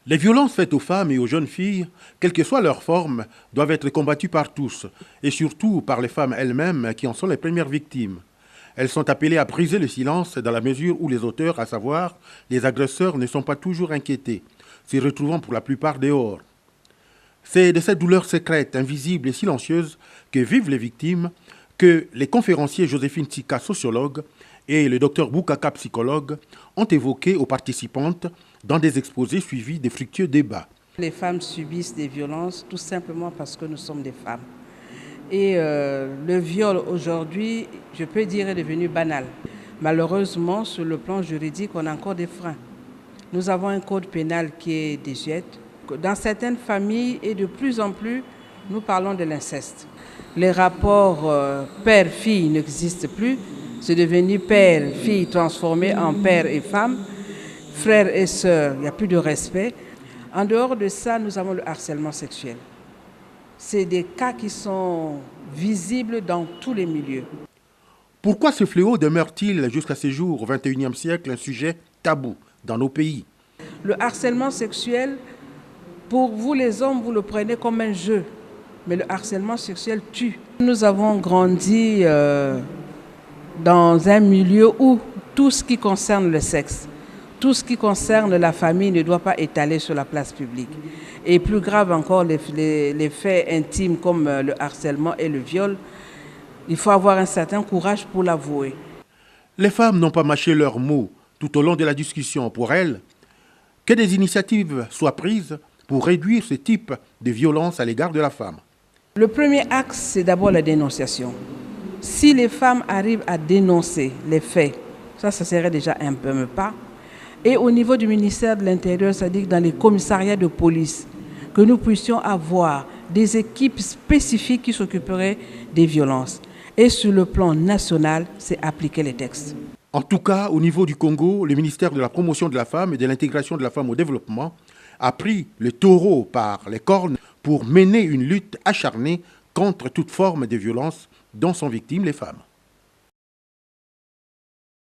Les violences faites aux femmes et aux jeunes filles, quelle que soit leur forme, doivent être combattues par tous, et surtout par les femmes elles-mêmes qui en sont les premières victimes. Elles sont appelées à briser le silence dans la mesure où les auteurs, à savoir les agresseurs, ne sont pas toujours inquiétés, se retrouvant pour la plupart dehors. C'est de cette douleur secrète, invisible et silencieuse que vivent les victimes que les conférenciers Joséphine Tsika, sociologue, et le docteur Boukaka, psychologue, ont évoqué aux participantes dans des exposés suivis de fructueux débats. Les femmes subissent des violences tout simplement parce que nous sommes des femmes. Et le viol aujourd'hui, je peux dire, est devenu banal. Malheureusement, sur le plan juridique, on a encore des freins. Nous avons un code pénal qui est désuète. Dans certaines familles, et de plus en plus, nous parlons de l'inceste. Les rapports père-fille n'existent plus. C'est devenu père-fille transformé en père et femme. Frères et sœurs, il n'y a plus de respect. En dehors de ça, nous avons le harcèlement sexuel. C'est des cas qui sont visibles dans tous les milieux. Pourquoi ce fléau demeure-t-il jusqu'à ce jour, au XXIe siècle, un sujet tabou dans nos pays? Le harcèlement sexuel, pour vous les hommes, vous le prenez comme un jeu. Mais le harcèlement sexuel tue. Nous avons grandi dans un milieu où tout ce qui concerne le sexe, tout ce qui concerne la famille ne doit pas étaler sur la place publique. Et plus grave encore, les faits intimes comme le harcèlement et le viol, il faut avoir un certain courage pour l'avouer. Les femmes n'ont pas mâché leurs mots tout au long de la discussion. Pour elles, que des initiatives soient prises pour réduire ce type de violence à l'égard de la femme. Le premier axe, c'est d'abord la dénonciation. Si les femmes arrivent à dénoncer les faits, ça serait déjà un premier pas. Et au niveau du ministère de l'Intérieur, c'est-à-dire dans les commissariats de police, que nous puissions avoir des équipes spécifiques qui s'occuperaient des violences. Et sur le plan national, c'est appliquer les textes. En tout cas, au niveau du Congo, le ministère de la Promotion de la Femme et de l'Intégration de la Femme au Développement a pris le taureau par les cornes pour mener une lutte acharnée contre toute forme de violence dont sont victimes les femmes.